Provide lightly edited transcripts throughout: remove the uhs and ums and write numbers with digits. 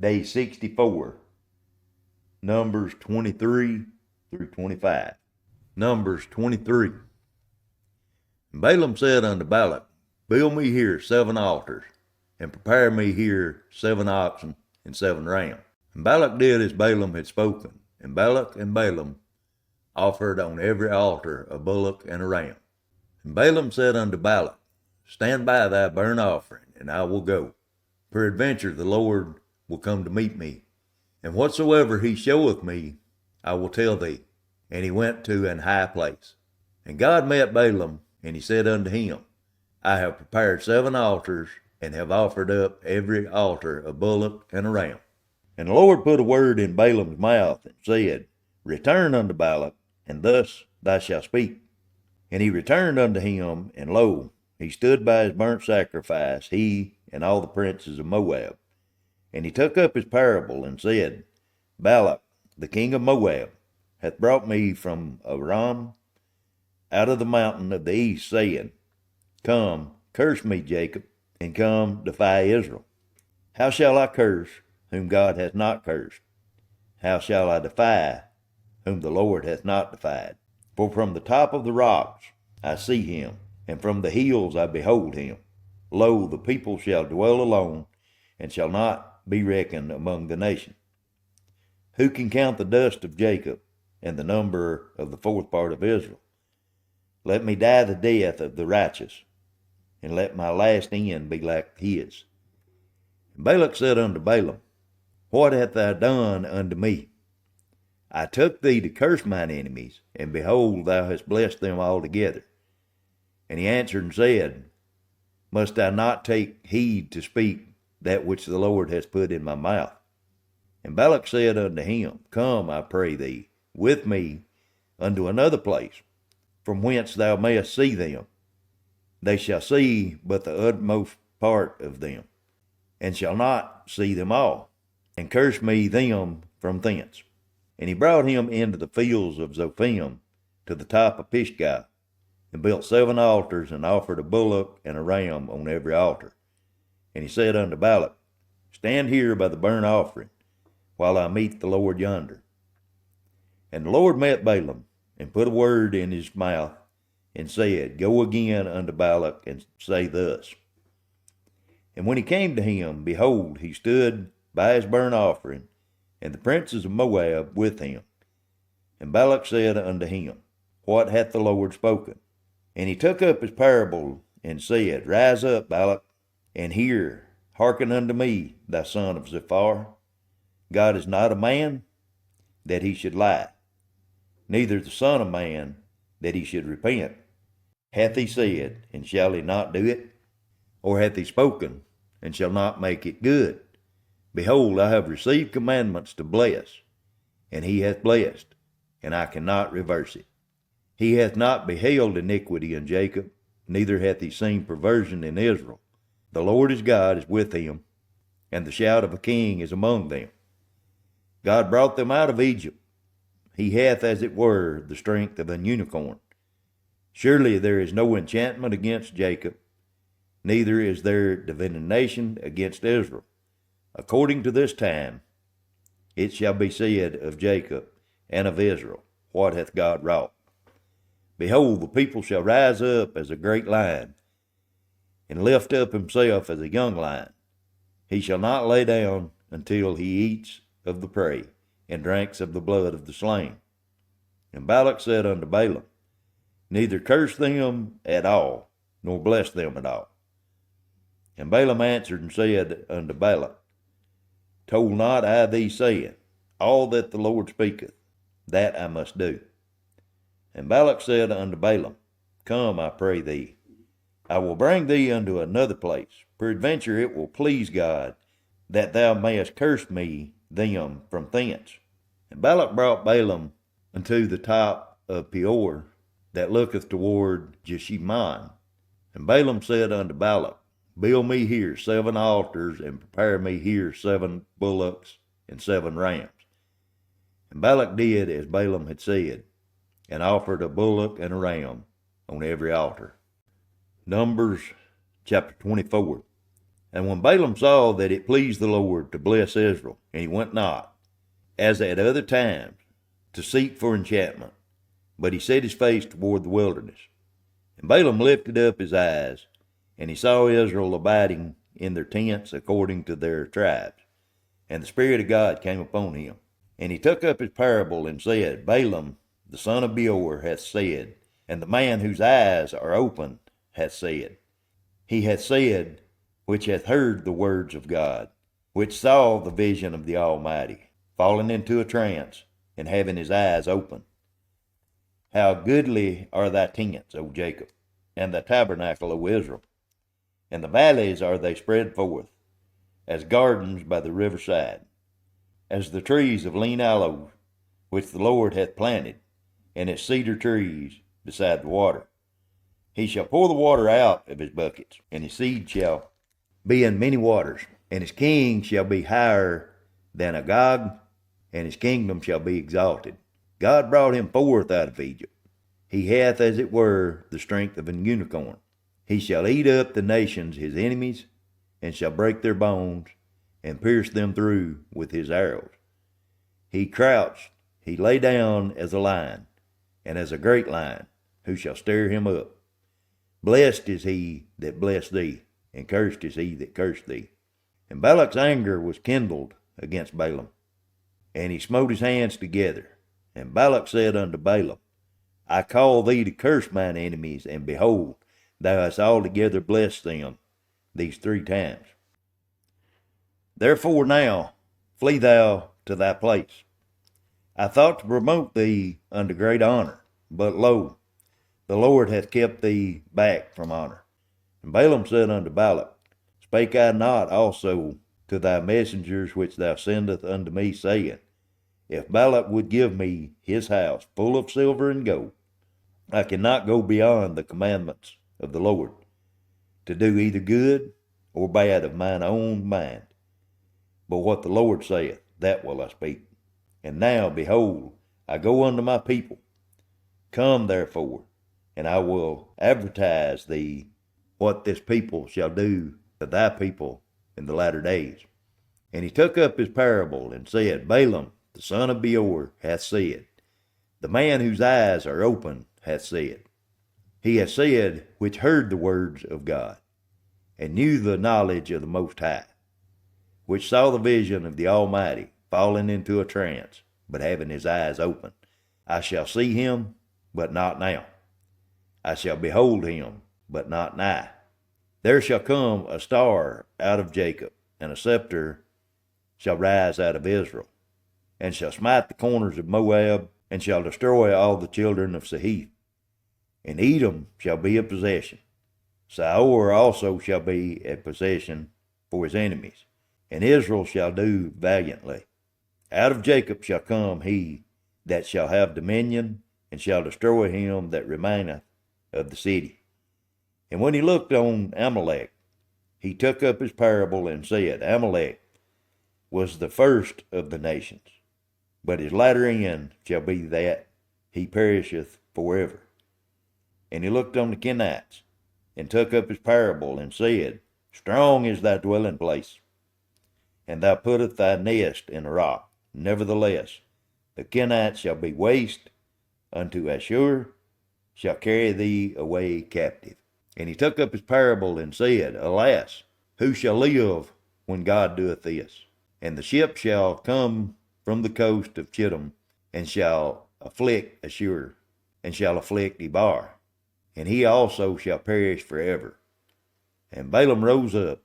Day 64, Numbers 23 through 25. Numbers 23. And Balaam said unto Balak, Build me here 7 altars, and prepare me here 7 oxen and 7 rams. And Balak did as Balaam had spoken, and Balak and Balaam offered on every altar a bullock and a ram. And Balaam said unto Balak, Stand by thy burnt offering, and I will go. Peradventure the Lord will come to meet me, and whatsoever he showeth me, I will tell thee. And he went to an high place. And God met Balaam, and he said unto him, I have prepared 7 altars, and have offered up every altar a bullock and a ram. And the Lord put a word in Balaam's mouth, and said, Return unto Balak, and thus thou shalt speak. And he returned unto him, and lo, he stood by his burnt sacrifice, he and all the princes of Moab. And he took up his parable, and said, Balak, the king of Moab, hath brought me from Aram out of the mountain of the east, saying, Come, curse me, Jacob, and come, defy Israel. How shall I curse whom God hath not cursed? How shall I defy whom the Lord hath not defied? For from the top of the rocks I see him, and from the hills I behold him. Lo, the people shall dwell alone, and shall not be reckoned among the nations. Who can count the dust of Jacob, and the number of the 4th part of Israel? Let me die the death of the righteous, and let my last end be like his. And Balak said unto Balaam, What hast thou done unto me? I took thee to curse mine enemies, and behold, thou hast blessed them altogether. And he answered and said, Must I not take heed to speak that which the Lord has put in my mouth? And Balak said unto him, Come, I pray thee, with me unto another place, from whence thou mayest see them. They shall see but the utmost part of them, and shall not see them all, and curse me them from thence. And he brought him into the fields of Zophim to the top of Pisgah, and built 7 altars, and offered a bullock and a ram on every altar. And he said unto Balak, Stand here by the burnt offering, while I meet the Lord yonder. And the Lord met Balaam, and put a word in his mouth, and said, Go again unto Balak, and say thus. And when he came to him, behold, he stood by his burnt offering, and the princes of Moab with him. And Balak said unto him, What hath the Lord spoken? And he took up his parable, and said, Rise up, Balak, and hear, hearken unto me, thou son of Ziphar. God is not a man, that he should lie, neither the son of man, that he should repent. Hath he said, and shall he not do it? Or hath he spoken, and shall not make it good? Behold, I have received commandments to bless, and he hath blessed, and I cannot reverse it. He hath not beheld iniquity in Jacob, neither hath he seen perversion in Israel. The Lord his God is with him, and the shout of a king is among them. God brought them out of Egypt. He hath, as it were, the strength of an unicorn. Surely there is no enchantment against Jacob, neither is there divination against Israel. According to this time, it shall be said of Jacob and of Israel, What hath God wrought? Behold, the people shall rise up as a great lion, and lift up himself as a young lion. He shall not lay down until he eats of the prey, and drinks of the blood of the slain. And Balak said unto Balaam, Neither curse them at all, nor bless them at all. And Balaam answered and said unto Balak, Told not I thee, saying, All that the Lord speaketh, that I must do? And Balak said unto Balaam, Come, I pray thee, I will bring thee unto another place. Peradventure it will please God, that thou mayest curse me them from thence. And Balak brought Balaam unto the top of Peor, that looketh toward Jeshimon. And Balaam said unto Balak, Build me here 7 altars, and prepare me here 7 bullocks and 7 rams. And Balak did as Balaam had said, and offered a bullock and a ram on every altar. Numbers chapter 24. And when Balaam saw that it pleased the Lord to bless Israel, and he went not, as at other times, to seek for enchantment, but he set his face toward the wilderness. And Balaam lifted up his eyes, and he saw Israel abiding in their tents according to their tribes. And the Spirit of God came upon him. And he took up his parable and said, Balaam, the son of Beor, hath said, and the man whose eyes are open hath said. He hath said, which hath heard the words of God, which saw the vision of the Almighty, falling into a trance, and having his eyes open. How goodly are thy tents, O Jacob, and thy tabernacle, O Israel. And the valleys are they spread forth, as gardens by the riverside, as the trees of lean aloes, which the Lord hath planted, and its cedar trees beside the water. He shall pour the water out of his buckets, and his seed shall be in many waters, and his king shall be higher than Agag, and his kingdom shall be exalted. God brought him forth out of Egypt. He hath, as it were, the strength of an unicorn. He shall eat up the nations his enemies, and shall break their bones, and pierce them through with his arrows. He crouched, he lay down as a lion, and as a great lion, who shall stir him up? Blessed is he that blessed thee, and cursed is he that cursed thee. And Balak's anger was kindled against Balaam, and he smote his hands together. And Balak said unto Balaam, I call thee to curse mine enemies, and behold, thou hast altogether blessed them these 3 times. Therefore now flee thou to thy place. I thought to promote thee unto great honor, but lo, the Lord hath kept thee back from honor. And Balaam said unto Balak, Spake I not also to thy messengers which thou sendest unto me, saying, If Balak would give me his house full of silver and gold, I cannot go beyond the commandments of the Lord, to do either good or bad of mine own mind. But what the Lord saith, that will I speak. And now, behold, I go unto my people. Come, therefore, and I will advertise thee what this people shall do to thy people in the latter days. And he took up his parable and said, Balaam, the son of Beor, hath said, the man whose eyes are open hath said. He hath said, which heard the words of God, and knew the knowledge of the Most High, which saw the vision of the Almighty, falling into a trance, but having his eyes open. I shall see him, but not now. I shall behold him, but not nigh. There shall come a star out of Jacob, and a scepter shall rise out of Israel, and shall smite the corners of Moab, and shall destroy all the children of Seheth. And Edom shall be a possession. Seir also shall be a possession for his enemies, and Israel shall do valiantly. Out of Jacob shall come he that shall have dominion, and shall destroy him that remaineth of the city. And when he looked on Amalek, he took up his parable and said, Amalek was the first of the nations, but his latter end shall be that he perisheth forever. And he looked on the Kenites, and took up his parable and said, Strong is thy dwelling place, and thou puttest thy nest in a rock. Nevertheless, the Kenites shall be waste unto Ashur, shall carry thee away captive. And he took up his parable and said, Alas, who shall live when God doeth this? And the ship shall come from the coast of Chittim, and shall afflict Ashur, and shall afflict Ebar, and he also shall perish forever. And Balaam rose up,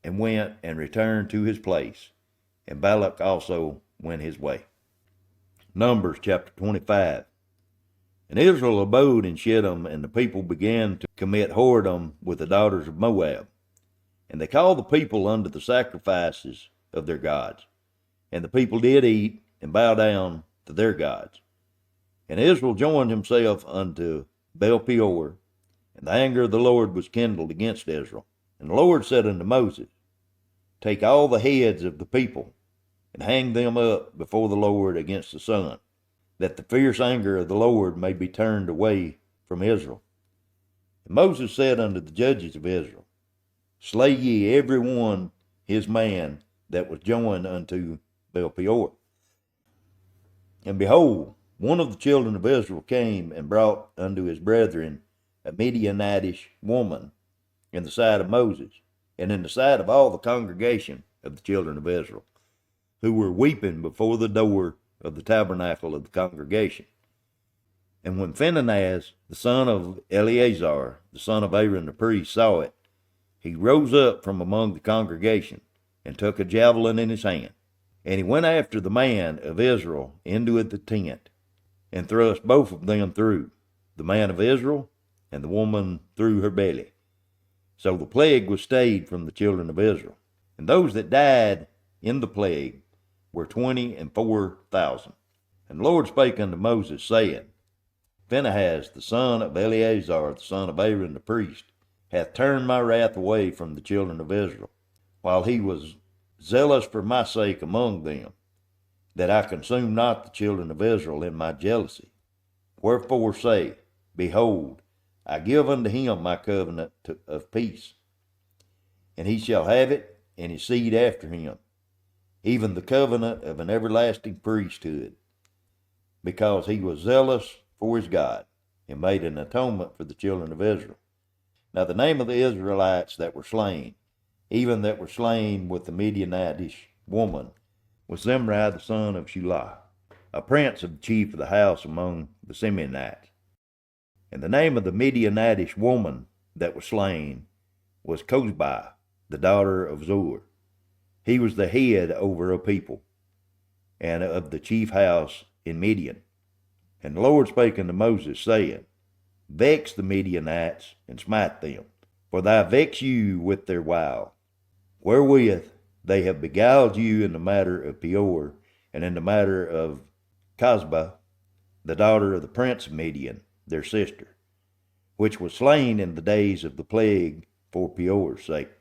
and went and returned to his place, and Balak also went his way. Numbers chapter 25. And Israel abode in Shittim, and the people began to commit whoredom with the daughters of Moab. And they called the people unto the sacrifices of their gods. And the people did eat and bow down to their gods. And Israel joined himself unto Baal-peor, and the anger of the Lord was kindled against Israel. And the Lord said unto Moses, Take all the heads of the people, and hang them up before the Lord against the sun, that the fierce anger of the Lord may be turned away from Israel. And Moses said unto the judges of Israel, slay ye every one his man that was joined unto Baal Peor. And behold, one of the children of Israel came and brought unto his brethren a Midianitish woman in the sight of Moses, and in the sight of all the congregation of the children of Israel, who were weeping before the door of the tabernacle of the congregation. And when Phinehas, the son of Eleazar, the son of Aaron the priest, saw it, he rose up from among the congregation, and took a javelin in his hand. And he went after the man of Israel into the tent, and thrust both of them through, the man of Israel and the woman through her belly. So the plague was stayed from the children of Israel. And those that died in the plague were 24,000. And the Lord spake unto Moses, saying, Phinehas, the son of Eleazar, the son of Aaron the priest, hath turned my wrath away from the children of Israel, while he was zealous for my sake among them, that I consume not the children of Israel in my jealousy. Wherefore say, Behold, I give unto him my covenant of peace, and he shall have it, and his seed after him, even the covenant of an everlasting priesthood, because he was zealous for his God, and made an atonement for the children of Israel. Now the name of the Israelites that were slain, even that were slain with the Midianitish woman, was Zimri the son of Shelah, a prince of the chief of the house among the Simeonites. And the name of the Midianitish woman that was slain was Cozbi, the daughter of Zur. He was the head over a people, and of the chief house in Midian. And the Lord spake unto Moses, saying, Vex the Midianites, and smite them, for they vex you with their wile, wherewith they have beguiled you in the matter of Peor, and in the matter of Cozbi, the daughter of the prince of Midian, their sister, which was slain in the days of the plague for Peor's sake.